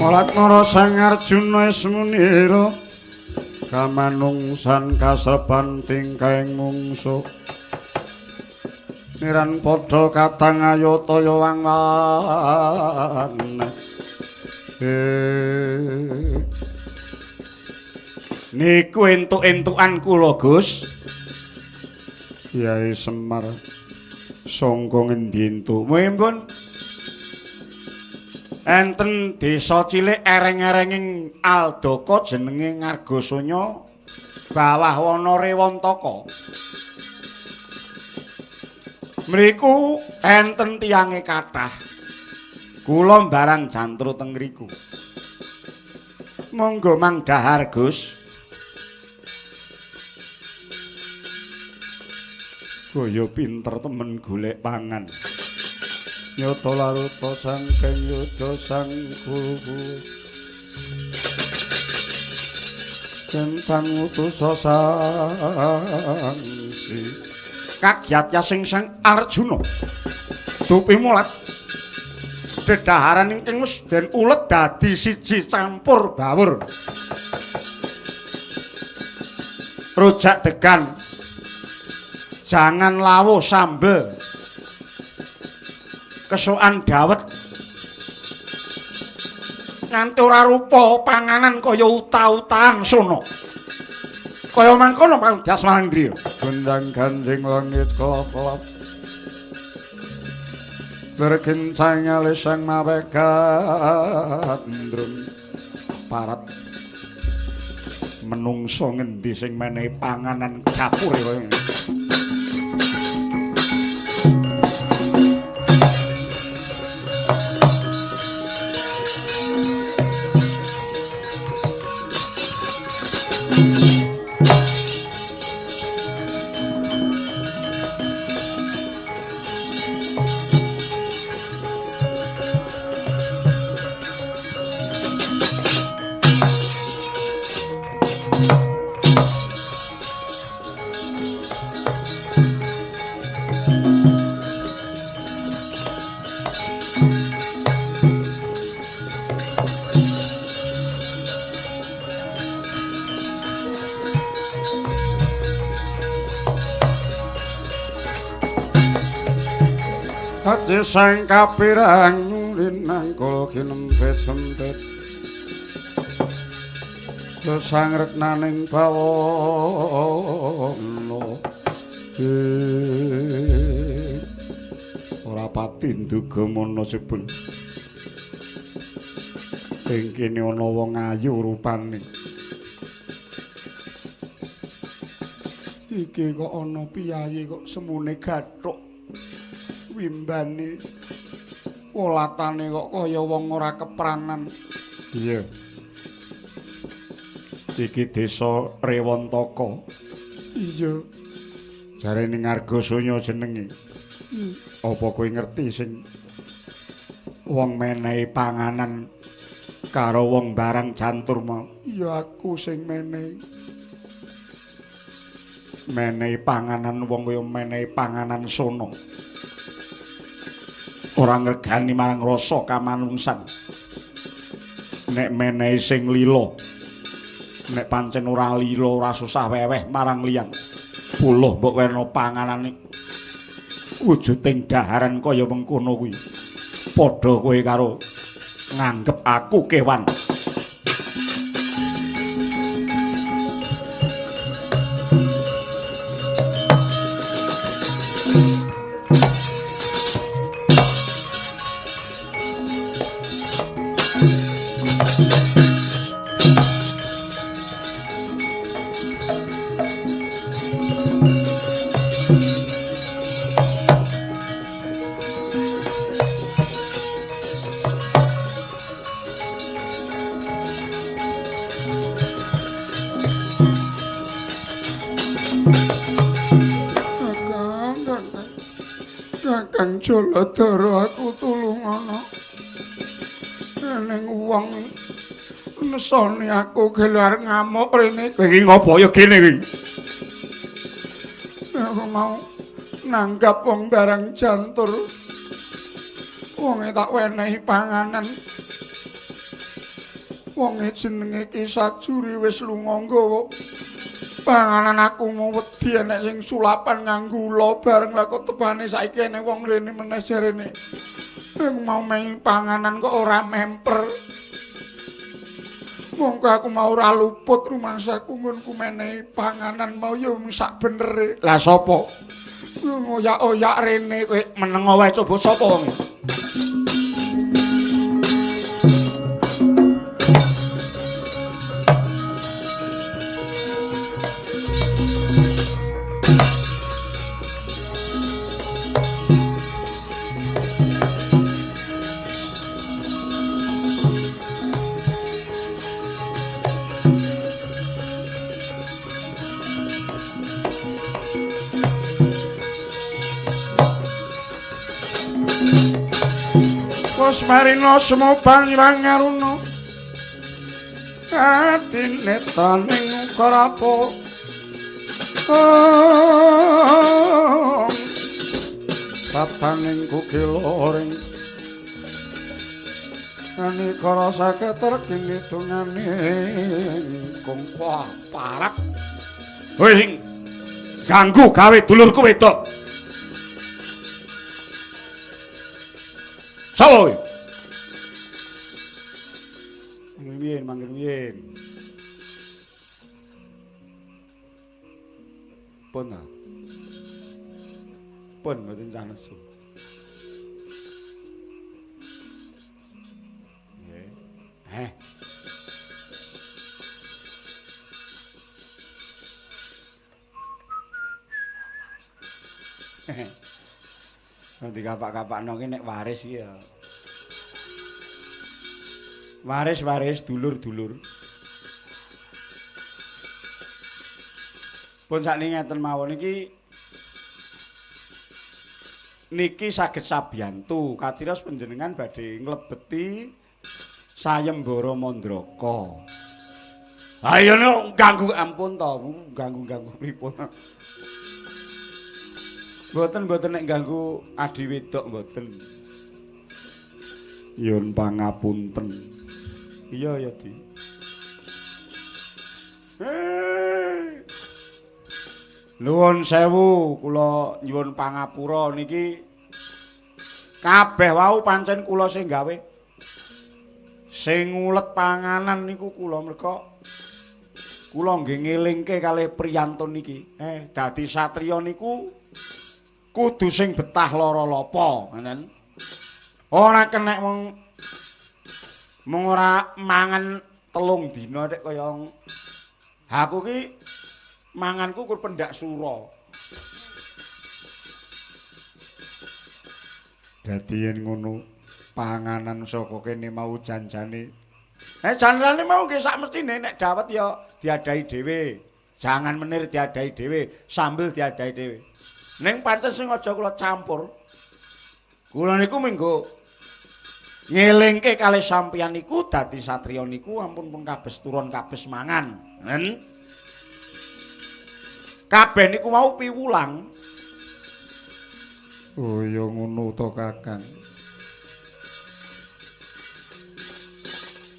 Molatnara Sang Arjuna Ismunira kamanungsan kaseban tingkaing mungsuh niran padha katang ayataya wangwan niku entuk-entukan kula Gus Kyai Semar sangka ngendi entuk mumpun enten desa cilik ereng-erenging Aldaka jenenge Ngargasanya bawah wana Rewantaka mriku enten tiyange kathah kula barang jantur teng ngriku monggo mangdhahar Gus kaya pinter temen golek pangan nyata laruta sangkeng yudha sang guru kentang utusa sangsi kagyatya sing Sang Arjuna tupi mulat dedaharan ingkang wis den ulet dadi siji campur bawur rujak degan jangan lawuh sambel kesukan dawet nganti ora rupa panganan kaya uta-utaan sono kaya mangkono Pak Dasmaning Driya gendang ganjing langit kelap-kelap berkencang alis sang mawegandrung parat menungso ngendi sing menehi panganan dapure kowe Aji sang kapirang rinangkul kinempet-empet sang reknaning bawana ora pati nduga mono jebul ing kene ana wong ayu rupane iki kok ana piyayi kok semune gathuk wimbane polatane kok kaya wong ora kepranan iya iki desa Rewantaka iya jarene Ngargasanya jenenge apa kowe ngerti sing wong menehi panganan karo wong barang jantur mau iya aku sing menehi panganan wong kaya menehi panganan sono ora ngregani marang rasa kamanungsan nek menehi sing lila nek pancen ora lila ora susah weweh marang liyan puluh mbok werna panganane wujuding daharan kaya mengkono kuwi padha kowe karo nganggep aku kewan Kakang Jaladara aku tulung ana ning wong nesone aku gelar ngamuk rene kowe iki ngopo ya kene iki aku mau nanggap wong barang jantur wonge tak wenehi panganan Wong jenenge Ki Sajuri wis lunga nggawa panganan aku mau wedi enek sing sulapan nganggo ula bareng lah kok tebane saiki enek wong rene meneh jarene. Aku mau main panganan kok ora memper. Monggo aku mau ora luput rumangsaku nggonku menehi panganan mau ya sak benere. Lah sapa? Ngoyak-oyak rene kowe Meneng wae coba sapa wong? Marino sumobang ngaruna atine taning karapo papaning kukiloring ani kara saketer kini tungane kung parak kowe sing ganggu gawe dulurku wedok sapa kowe? Mangger biyen. Pun ta? Pun mboten sanesu. Nggih. Nanti kapak-kapakno ki nek waris ki ya. Waris dulur-dulur. Pun sakniki ngeten mawon niki saged sabiyantu kadiras panjenengan badhe nglebeti sayembara mandraka. Ayo no ganggu ampun to, ganggu pripun. Mboten nek ganggu adi wedok mboten. Yun pangapunten. Iya ya Di. Nuwun sewu kula nyuwun pangapura niki kabeh wau pancen kula sing gawe. Sing ngulet panganan niku kula merga kula nggih ngelingke kalih priyantun niki. Dadi satriya niku kudu sing betah lara lapa, ngoten. Ora kenek mung ora mangan 3 dina nek kaya aku ki manganku kur pendak sura. Dadi yen ngono panganan saka kene mau janjane. Janjane mau nggih sak mestine nek dawet ya diadahi dhewe. Jangan menir diadahi dhewe, sambel diadahi dhewe. Ning pancen sing aja kula campur. Kula niku mengko ngelingke kalih sampeyan niku dadi satriya niku ampun pun kabeh turun kabeh mangan. Kabeh niku mau piwulang. Oh ya ngono to Kakang.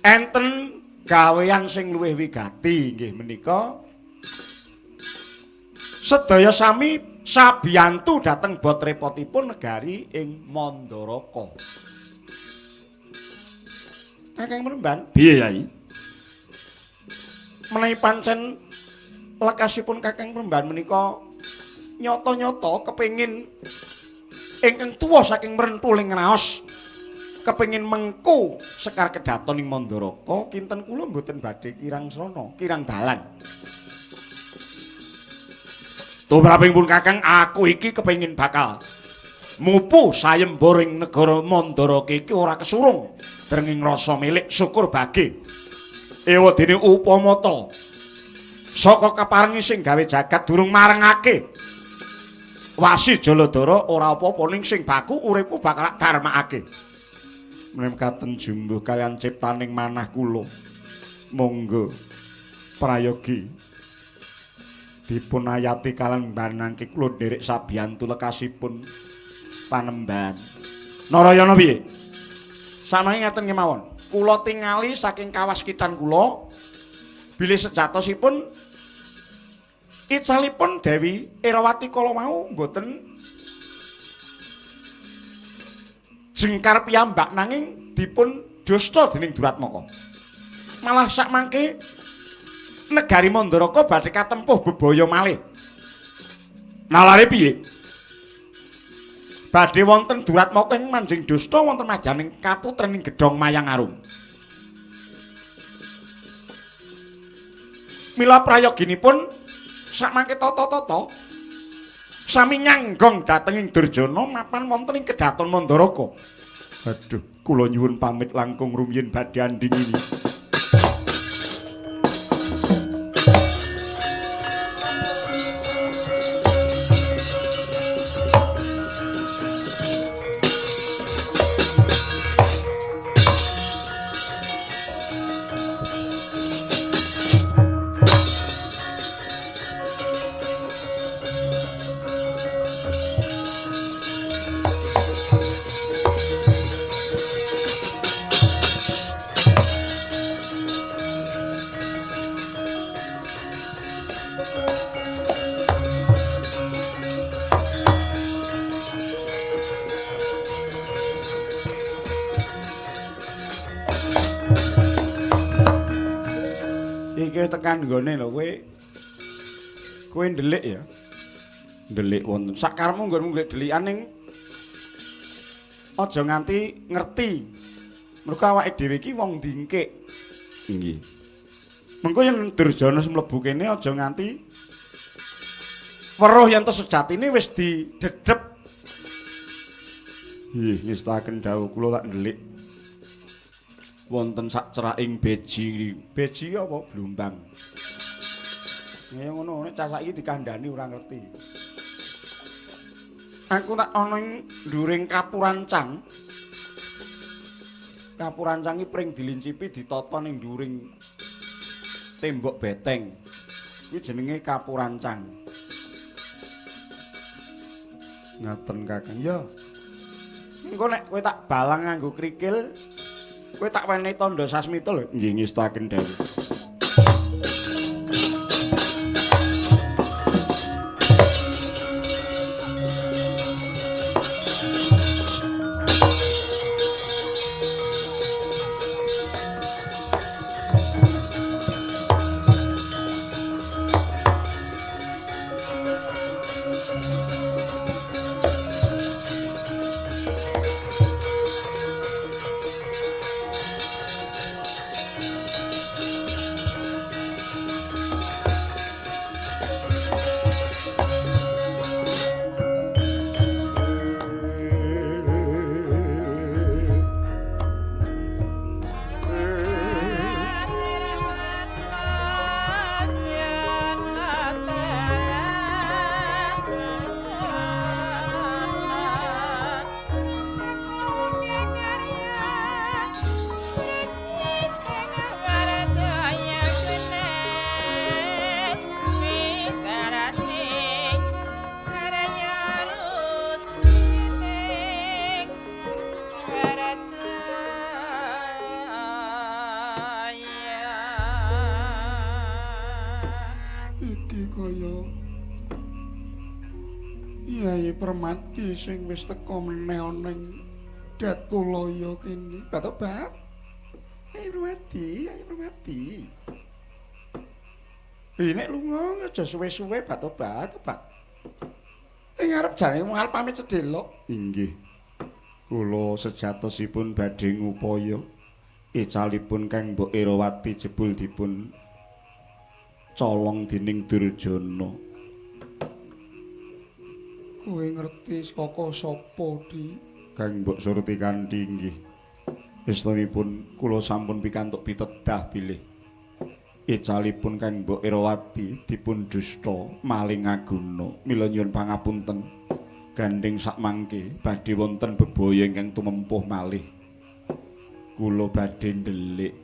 Enten gawean sing luwih wigati nggih menika sedaya sami sabiyantu dhateng bot repotipun negari ing Mandaraka. Kakang Mremban, piye Yai? Menawi pancen lekasipun Kakang Mremban menika nyata-nyata kepengin ingkang tuwa saking mrentuling raos kepengin mengku sekar kedaton ing Mandaraka, kinten kula mboten badhe kirang srana, kirang dalan. Tumraping pun Kakang, aku iki kepengin bakal mupu sayembara ing negara Mandaraka iki ora kesurung drenging rasa milik syukur bage. Ewadene upamata saka kaparengi sing gawe jagat durung marengake. Wasi Jaladara ora apa-apa ning sing baku uripku bakal darmakake. Menawi katen jumbuh kalian ciptaning manah kula. Monggo prayogi dipun ayati kalian mbanangke kula nderek sabiyantu lekasipun panembahan. Narayana piye? Samangke ngaten kemawon. kula tingali saking kawaskitan kula bilih sejatosipun icalipun Dewi Erawati kala mau mboten jengkar piyambak nanging dipun dosta dening Duratmaka. Malah sak mangke negari Mandaraka badhe katempuh bebaya malih. Nalare piye? Badhe wonten Duratmaka ing manjing dosta wonten majaning kaputrening Gedhong Mayang Arum. Mila prayoginipun sak mangke tata-tata sami nyanggong dhatenging Durjana mapan wonten ing Kedaton Mandaraka. Aduh, kula nyuwun pamit langkung rumiyin badhe andhingini. Tekan nggone lho kowe ndelik ya. Ndelik wonten sakarmu nggonmu ndelik delikan ning aja nganti ngerti. Mergo awake dhewe iki wong dingkik. Nggih. Mengko yen Durjana mlebu kene aja nganti weruh yen to sejatine wis didedhep. Nggih, ngestaken dawuh kula tak ndelik. Wonten sak ceraking beji. Beji apa blumbang? Ya ngono, nek cah saiki dikandhani ora ngerti. Aku tak ana ing nduring kapurancang. Kapurancang iki pring dilincipi ditata ning nduring tembok beteng. Kuwi jenenge kapurancang. Ngaten Kakang. Ya. Engko nek kowe tak balang nganggo krikil kowe tak wenehi tandha sasmita lho. Nggih ngestaken dawuh. Permati sing wis teka meneh ana ing Datulaya kene. Batobat. Ayo Permati. Nek lunga aja suwe-suwe Batobat, Pak. Ing arep jane arep pamit cedhelok. Inggih. Kula sejatosipun badhe ngupaya icalipun Kang Mbok Erawati jebul dipun colong dening Durjana. Kowe ngerti saka sapa, Di? Kang Mbok Surti Kanthi nggih. Estunipun kula sampun pikantuk pitedah bilih. Icalipun Kang Mbok Erawati dipun dusta maling ngaguna. Mila nyuwun pangapunten. Gandeng sakmangke badhe wonten bebaya ingkang tumempuh malih. Kula badhe ndelik.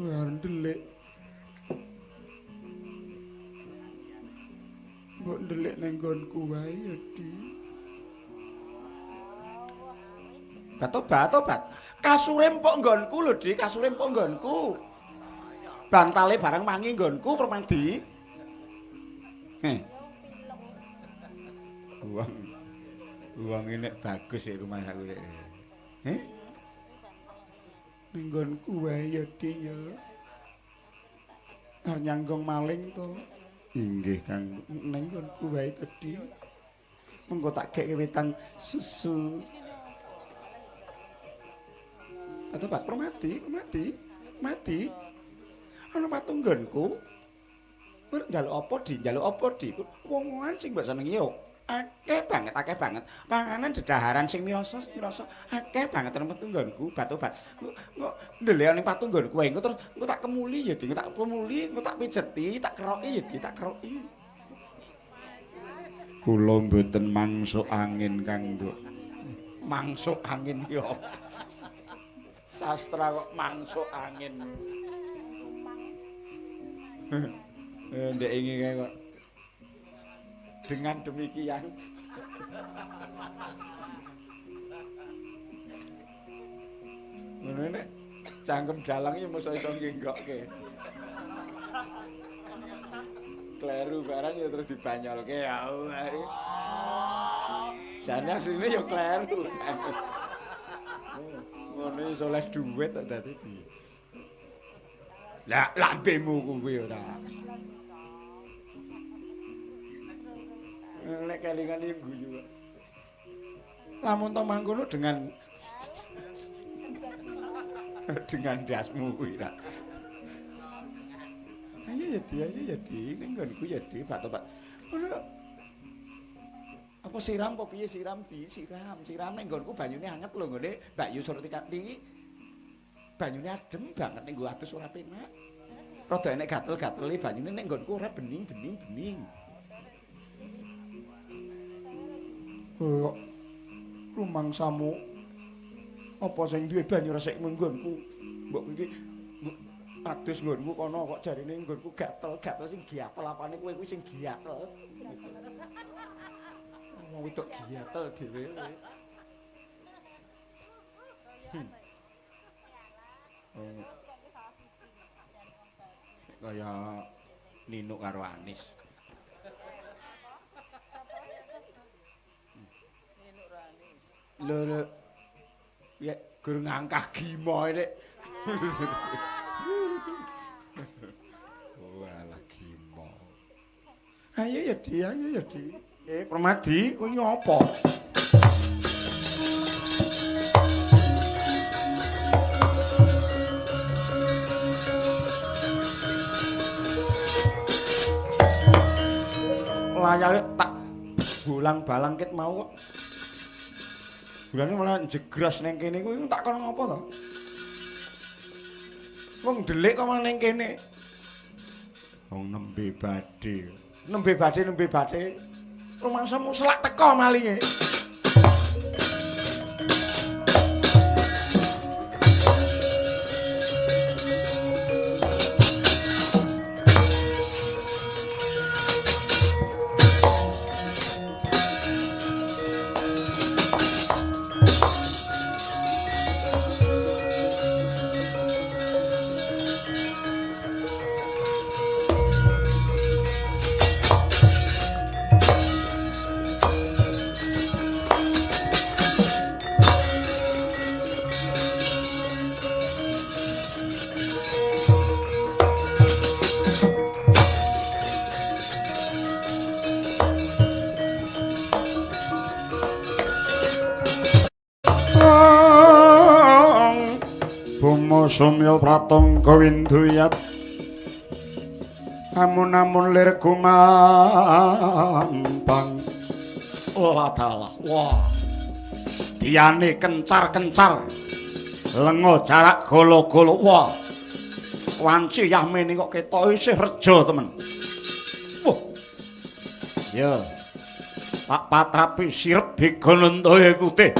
Arep ndelik. Mbok ndelik ning nggonku wae ya, Di. Tobat. Kasure empuk nggonku lho, Dik, kasure empuk nggonku. Bantale barang mangi nggonku, Permadi. Uang ini bagus ya rumah aku. Ning nggonku wae ya, Dik ya. Arep nyanggong maling to. Inggih, Kang. Ning nggonku wae to, Dik. Mengko tak gek wetang susu. Atau Pak mati. Ana matunggonku. Njaluk apa di? Wong-wongan sing mbok senengi yo akeh banget. Panganan dedaharan sing mirasa akeh banget nang patunggonku, Batobat. Kok ndelok ning patunggonku wae terus engko tak kemuli ya, Dik. Tak kemuli, engko tak pijeti, tak keroki ya, Dik, tak keroki. Kula mboten mangsuk angin, Kang Nduk. Mangsuk angin yo. Sastra kok mangsuk angin. Ndek ingin kok. Dengan demikian ngene cangkem dalang iki mesti iso nggenggokke. Kleru barang ya terus dibanyolke ya. Jane asline ya kleru. Ngono iso oleh dhuwit kok dadi piye. Lah lambemu kuwi ora. Nek kelingan iki guyu. Lamun to mangkono dengan dasmu kuwi ra. Ayo ya di ning nggonku ya di Pak Tobat. Ngono. Apa siram apa piye siram ning nggonku banyune anget lho nggone Mbak Yu Surti Kanti. Banyune adem banget ning nggo atus ora penak. Rada enek gatel-gatele banyune ning nggonku ora bening. Rumangsamu apa sing duwe banyu resik nggonku mbok iki adus nggonku kono kok jarine nggonku gatel sing giatel apane kowe kuwi sing giatel wong wedok giatel dhewe kaya Nino karo Anis. Lho ya gur ngangkah gimo nek. Walah gimo. Ayo ya di. Permadi kuwi ngopo? Layake tak bolang-balang ket mau kok. Bulane malah jegras ning kene kuwi tak kono ngopo to? Wong delik kok ning kene. Wong nembe badhe. Nembe badhe. Rumangsamu selak teko malinge. Sumya pratangga winduyat amun-amun lir gumampang ladalah wah diane kencar-kencar lenga jarak golo-golo wah wanci yamene kok ketok isih reja temen wah ya tak patrapi sirep begonontoe putih.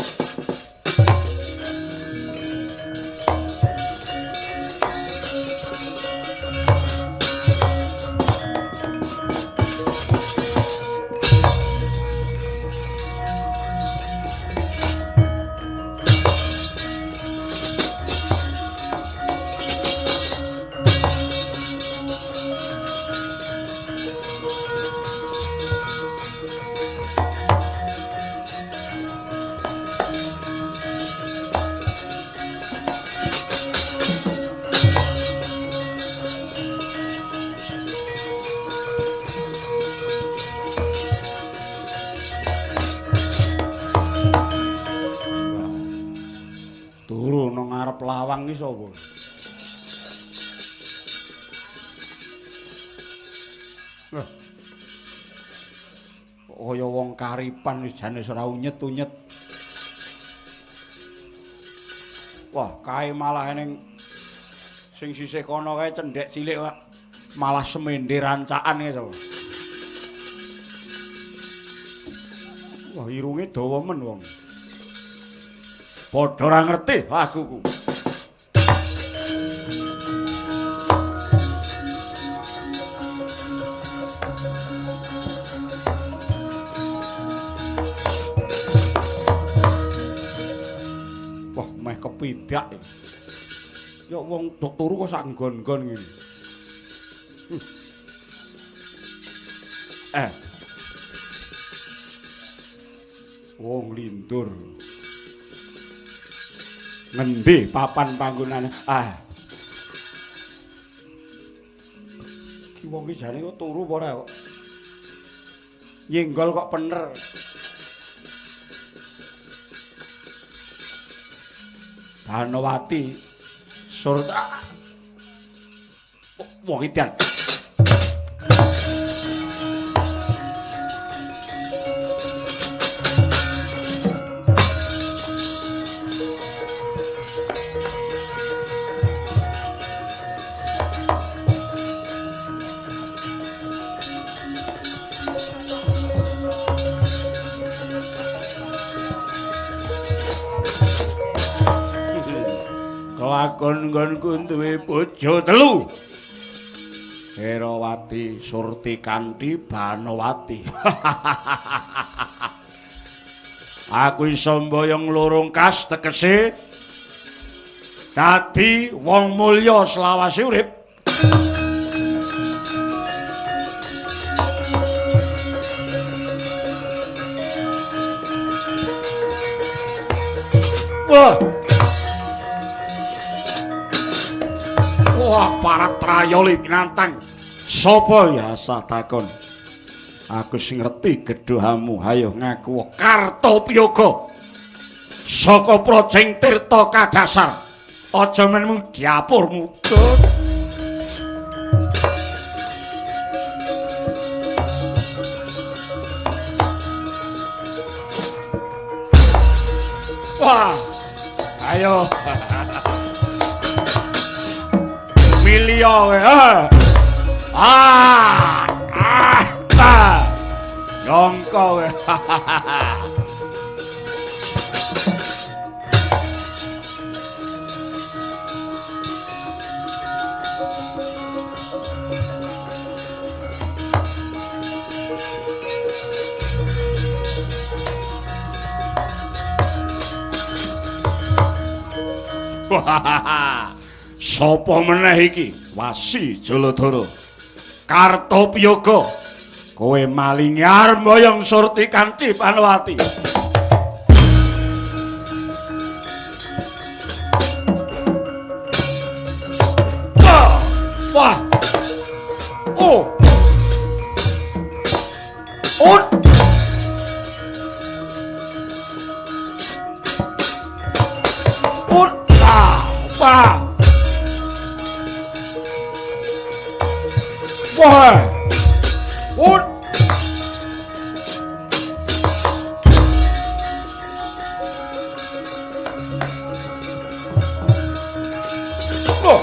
lawang iki sapa? Lah. Kaya wong karipan wis jane ora unyet-unyet. Wah, kae malah ning sing sisih kono kae cendhek cilik kok malah semende rancaan iki sapa? Wah, irunge dawa men wong. Padha ora ngerti laguku. Wah, meh kepidak. Ya wong turu kok sak nggon-nggon ngene. Wong lindur. Ngendi papan panggonane? Ki wong iki jane kok turu apa ora kok? Nyenggol kok bener. Banowati Surta. Wong idan. Lakon-ngonku duwe bojo telu. Herawati, Surti Kanthi, Banowati. Aku iso mboyong lorong kas tegese dadi wong mulya selawase urip. Wah, para trayoli pinantang. Sapa ya rasa takon? Aku sing ngerti gedhohamu. Hayo ngaku Kartopiyoga. Saka Projeng Tirta Kadasar. Aja menmu diapurmu. Wah, ayo. Milio Yongko Sapa meneh iki? Wasi Jaladara. Kartopiyoga. Kowe malinge arep mboyong Surti Kanthi Banowati. Wah. Oh. Oh. Wah. Wah. What? Oh.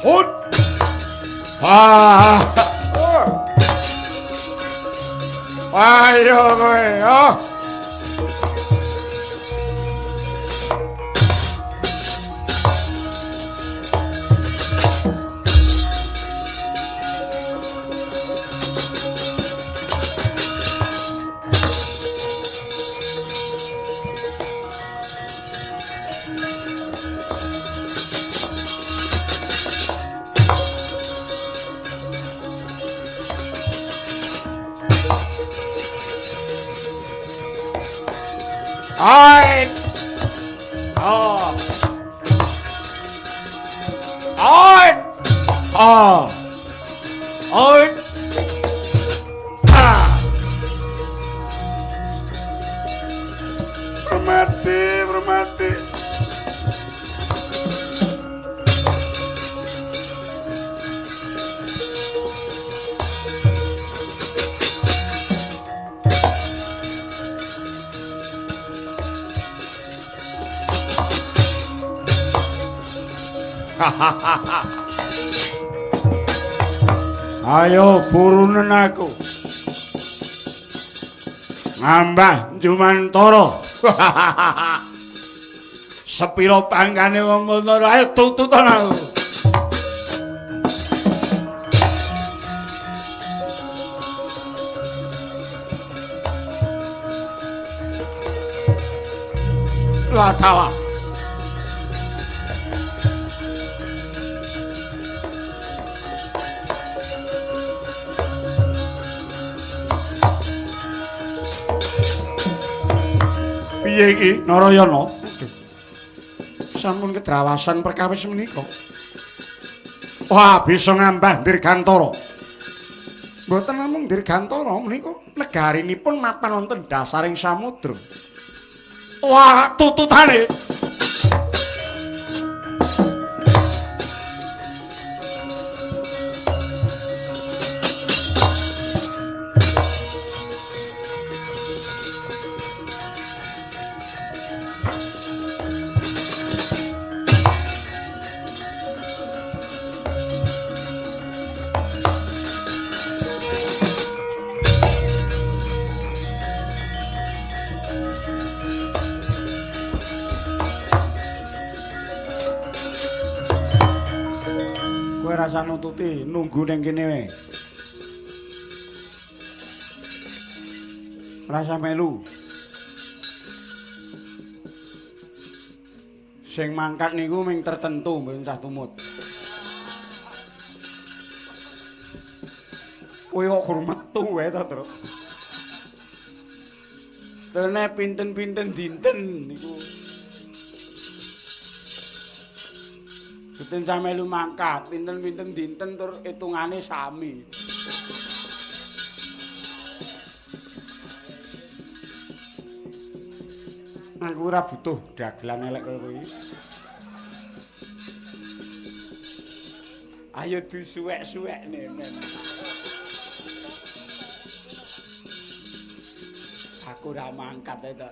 What? Ayo kowe, yo. Ai Ayo burunen aku. Ngambah Jumantara. Sepiro pangkane wong ngono ayo tututan aku. Latawa. Piye iki Narayana? Sampun kedrawasan perkawis menika. Wah, bisa ngambah Dirgantara. Mboten namung Dirgantara menika negarinipun mapan wonten dasaring samudra. Wah, tututane. Rasa nututi nunggu ning kene wae. Rasa melu. Sing mangkat niku ming tertentu mboten cah tumut. Kowe kok gur metu wae to, Tru. Tene pinten-pinten dinten niku. Pinten sampe lu mangkat, pinten-pinten dinten tur hitungane sami. Aku ora butuh dagelan elek kowe kuwi. Ayo disuwek-suwekne men. Aku ora mangkat to.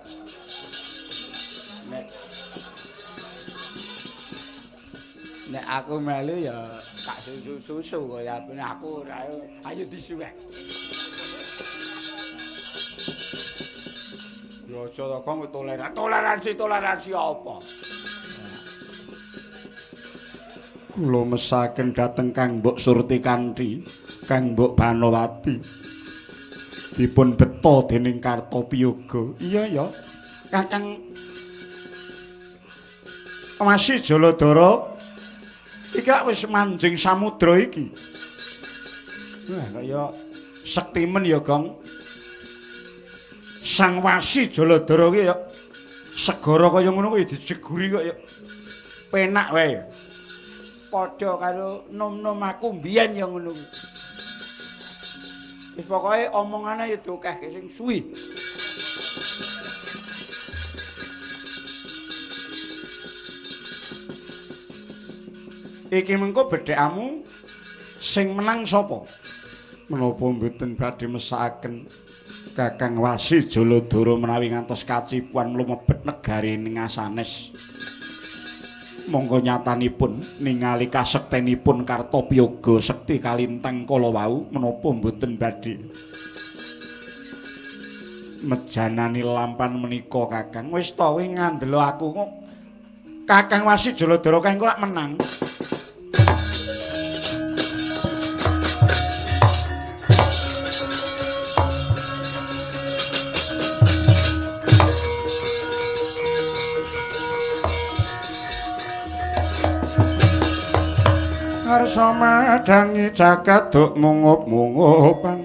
Nek aku melu ya tak susu-susu kaya aku ora ayo disuwek. Ya aja to kok toleransi apa? Kula mesaken dhateng Kang Mbok Surti Kanthi, Kang Mbok Banowati. Dipun beto dening Kartopiyoga. Iya ya, Kakang Masih Jaladara iki wis manjing samudra iki. Wah, kaya sektimen ya, Gong. Sang Wasi Jaladara ki ya segara kaya ngono kuwi dijeguri kok ya penak wae. Padha karo nom-nom aku mbiyen ya ngono kuwi. Wis pokoke omongane ya diokehke sing suwi. Iki mengko bedhekamu sing menang sapa? Menapa mboten badhe mesakaken Kakang Wasi Jaladara menawi ngantos kacipuan mlumebet negari ning Asanes. Monggo nyatanipun ningali kasektenipun Kartopiyoga sekti kalintang kala wau menapa mboten badhe mejanani lampan menika Kakang. Wis to kowe ngandelo aku kok Kakang Wasi Jaladara kae kok menang. Arsa madangi jagat duk mungup-mungupan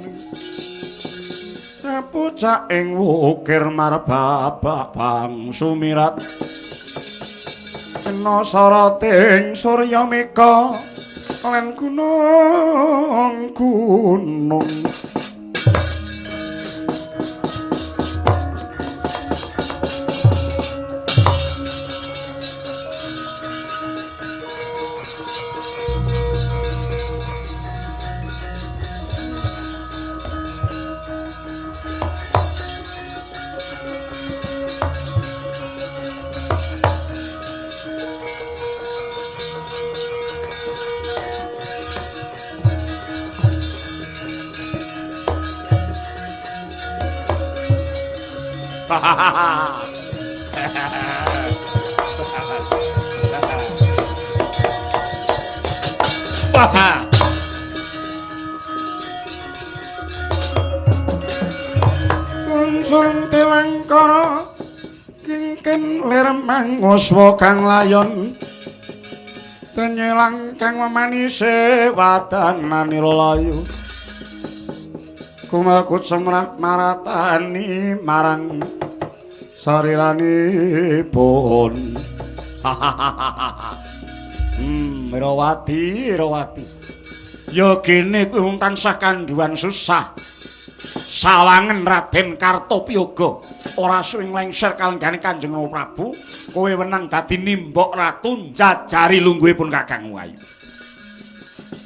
pucak ing wukir marbabak bang sumirat kena sarating surya meka lan gunung-gunung Unsur Dewangkara kingken leremang uswa kang layon denyelang kang memanise wadanane layu kumalkut semrak maratani marang sariranipun. Rawati, Rawati. Ya kene kuwi wong tansah kandhuan susah. Sawangen Raden Kartopiyoga ora suwing lengser kalenggane Kanjeng Prabu, kowe wenang dadi nimbok ratu njajari lungguhipun Kakang Wayu.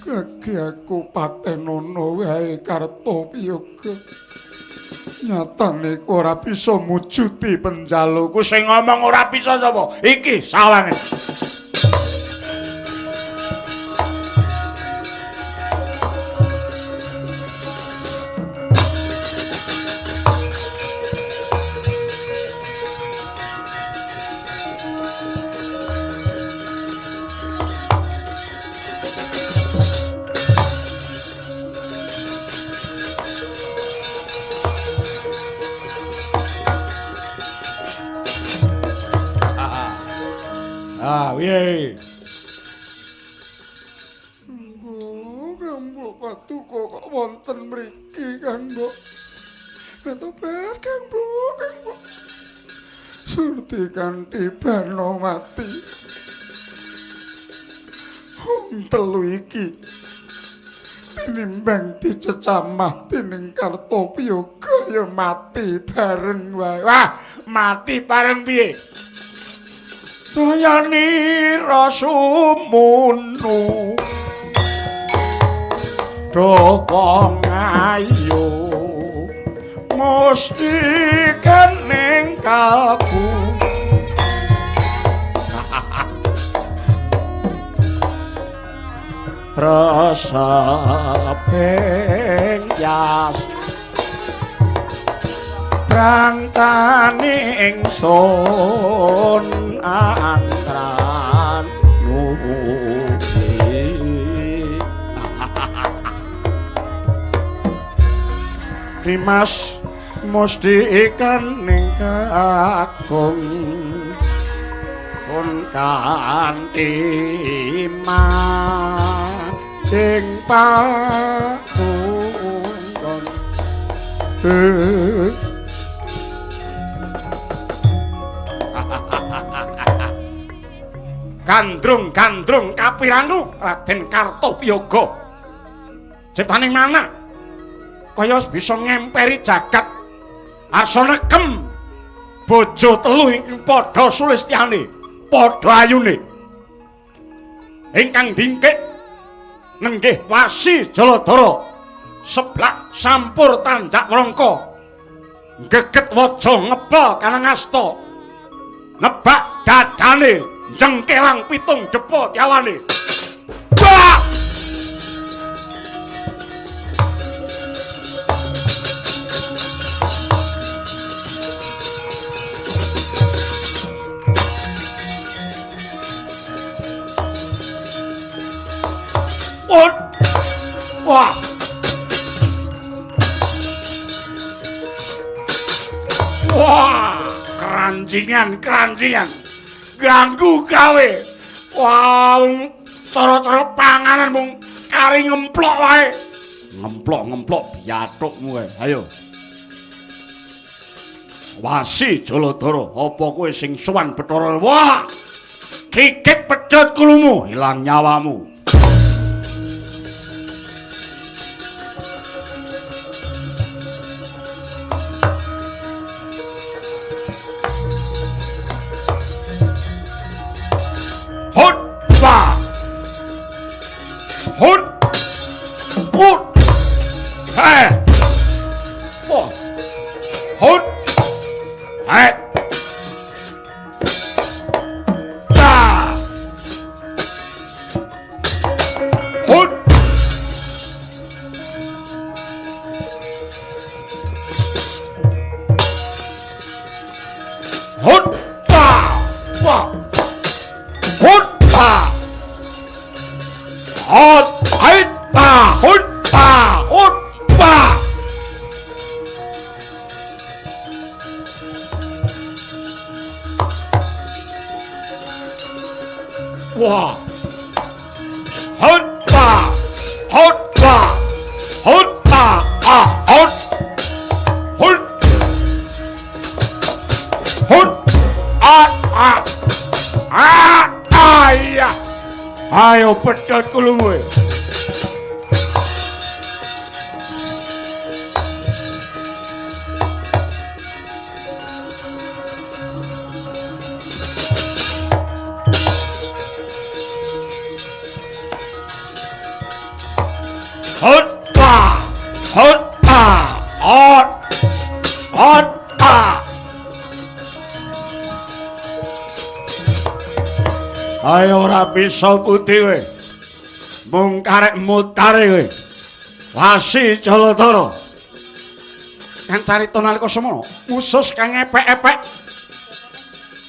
Kaki aku patenono wae Kartopiyoga. Nyatane ora bisa mujudi penjaluku. Sing ngomong ora bisa sapa? Iki sawangen. Piye? Kanggo patuko kok wonten mriki, Kanggo. Betobet, Kanggo. Surti kanthi bano mati. Telu iki tinimbang dicecamah dening Kartopiyoga ya mati bareng wae. Wah, mati bareng piye? Sayani rasumunu do wong ayu mesti kening kalbu rasa pengyas rangkane ingsun angkran nuwuhi Dimas mesti kening kakung pun kanthi ing patunggon Gandrung kapiranu Raden Kartopiyoga. Ciptaning mana? Kaya bisa ngemperi jagat. Arsa negem bojo telu ingkang padha sulistyane, padha ayune. Ingkang dingkik nenggih Wasi Jaladara. Seblak sampur tanjak wrangka. Geget waja ngepel kanangasta. Nebak dadane jengkelang pitung depa tiawane. Bah! Wah! Wah! Keranjingan. Ganggu gawe. Wah, cara-cara panganan mung kari ngemplok wae. Ngemplok biathukmu wae. Ayo. Wasi Jaladara, apa kowe sing sowan Bathara? Wah! Kikik pedhot kulumu, ilang nyawamu. Hutta! Wah! Hutta! Hutta! Hutta! Hutta! Wah! Hutta! Hutta! Hutta! Ah! Hut! Hut! Hut! Ah! Ah! Ah! Ah! Iya! Ayo pedhot kulungu. Hutta! Hutta! Hot! Hutta! Ayo ora bisa putih kowe. Mung karek mutare kowe. Wasi Jaladara. Kan carita nalika semana, usus kang epek-epek.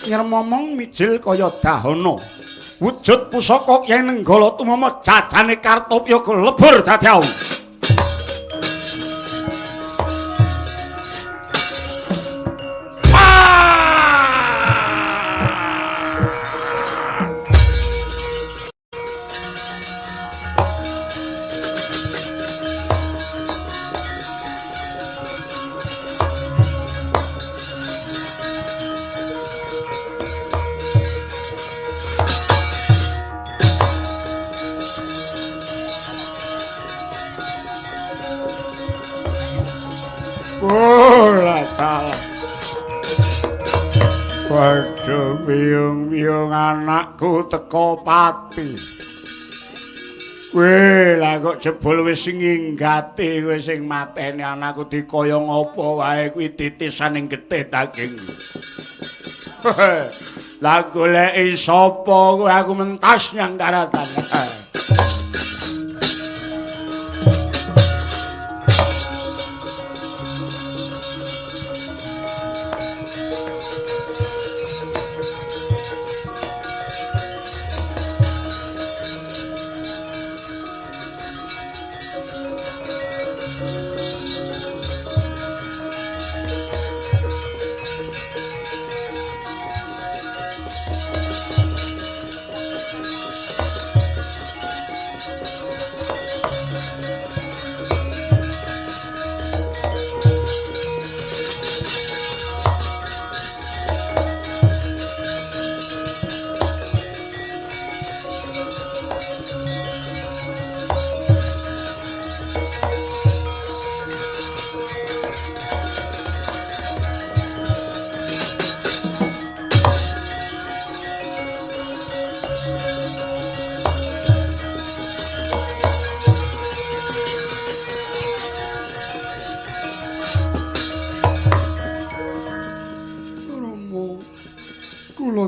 Nyermomong mijil kaya dahana. Wujud pusaka Kyai Nenggala tumama jajane Kartopyaga lebur dadi awu. Waduh, biyung-biyung anakku teko pati. Kowe lah kok jebul wis nginggati kowe sing mateni anakku dikaya ngapa wae kuwi titisaning getih daging. Lah goleki sapa kowe aku mentas nyang daratan.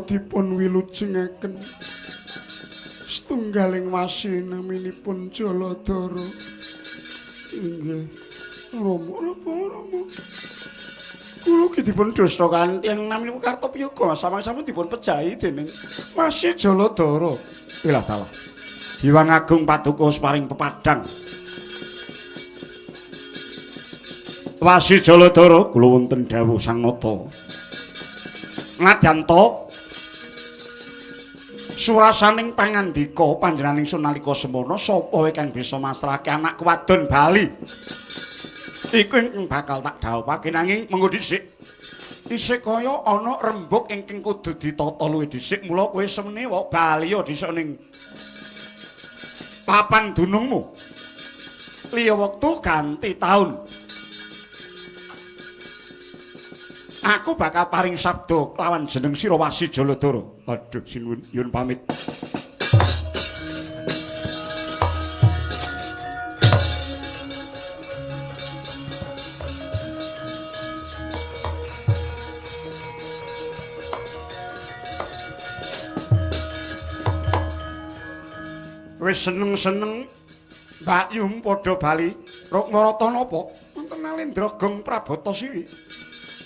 Dipun wilujengaken setunggaling wasi naminipun Jaladara. Inggih, Rama. Kula ki dipun dosa kanthi yang naminipun Kartopyaga sama-sama dipun pejahi dening Wasi Jaladara. Ilah dalah. Hyang Agung Paduka paring pepadang. Wasi Jaladara kula wonten dawuh Sang Nata. Nadyanto surasaning pangandika panjenenganing sunalika semana sapa wae kang bisa masrahake anak wadon Bali iku ingkang bakal tak dhawuhake nanging mengko dhisik isih kaya ana rembug ingkang kudu ditata luwih dhisik mula kowe semene wae bali ya dhisik ning papan dunungmu liya wektu ganti taun. Aku bakal paring sabda lawan jeneng sira Wasi Jaladara. Aduh sinuwun yun pamit. Wis seneng-seneng Mbak Yum padha bali Rukmarata napa? Wonten Alendra Gong Prabata Siwi.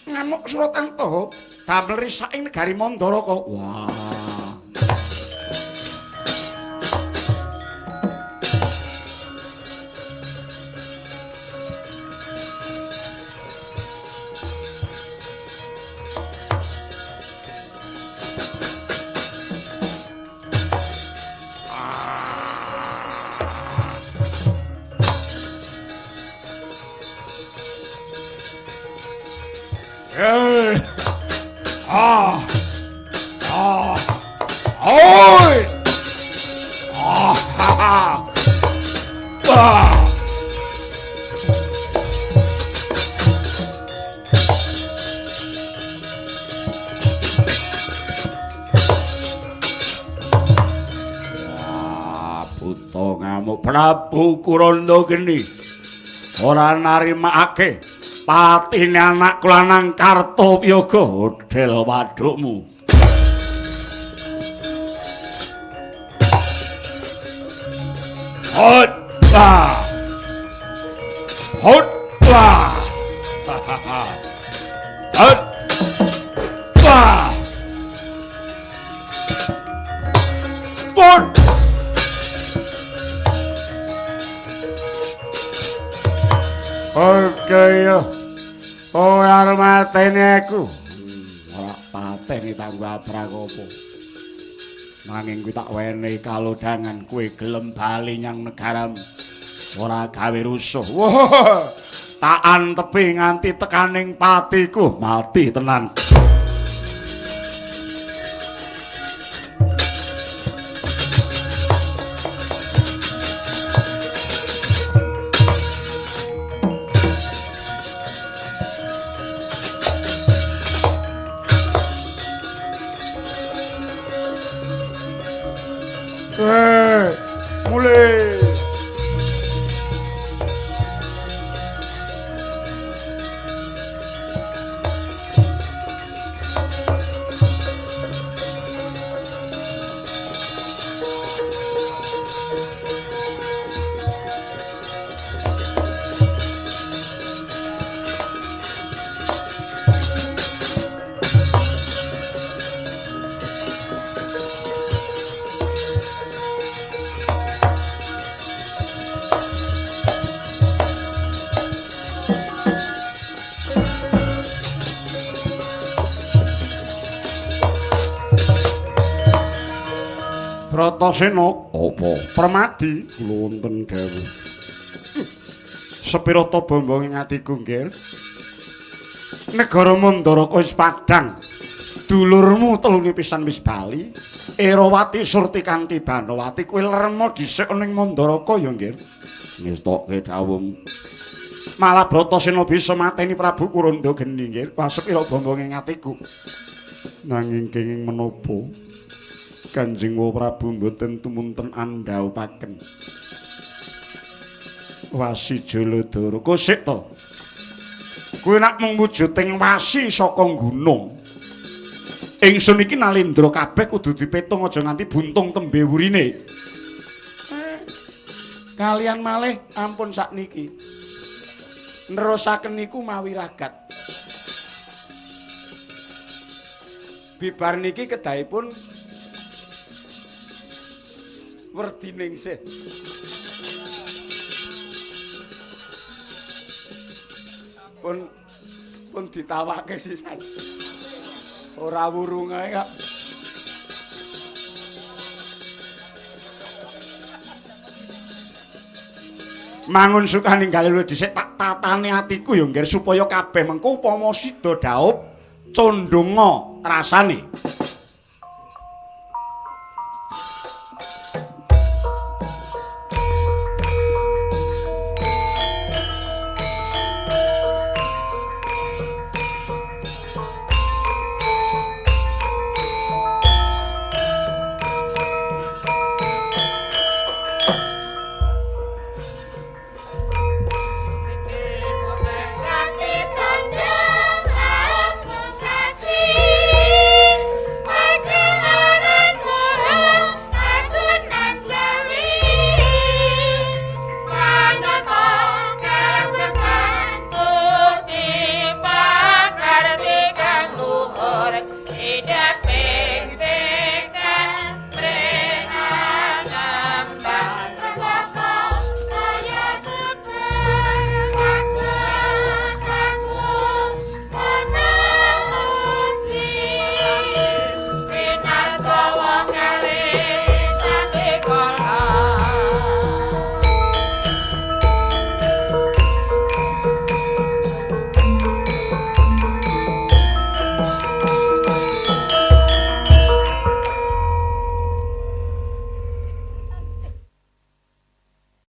Ngamuk surat Antaha damel risak ing negari Mandaraka. Wah. Prabu Kurandageni ora narimakake patine anakku lanang Kartapyaga hodel wadukmu. Hotba. Hotba. Hotba. Put. Oke yo. Oh arep mateni aku. Ora pateni tangga prakopo. Nanging kuwi tak wenehi kalodhangan kowe gelem bali nyang negaramu. Ora gawe rusuh. Wah. Tak antepi nganti tekaning patiku mati tenan. Mulai. Bratasena Apa? Permadi Kula wonten dawuh. sepira ta bombong ing atiku nggih. Negara Mandaraka wis padhang. Dulurmu telune pisan wis bali. Erawati Surti kanthi Banowati kowe lerma dhisik ning Mandaraka ya nggih. Ngestokke dawuhmu. Malah Bratasena bisa mateni Prabu Kurandageni nggih. Wah sepira bombong ing atiku. Nanging kenging menapa? Kanjeng Prabu mboten tumunten andhaupaken. Wasi Jaladara kosik to. Kuwi nak mung wujuding wasi saka gunung. Ingsun iki nalendra kabeh kudu dipetung aja nganti buntung tembe wurine. Kalian malih ampun sakniki. Nerusaken niku mawi ragat. Bibar niki kedahipun werdining sih. Pun ditawake sisan. Ora wurung ae kok. Mangun sukane ninggal luwih dhisik tak tatane atiku ya nggih supaya kabeh mengko upama sida dhaup condonga rasane.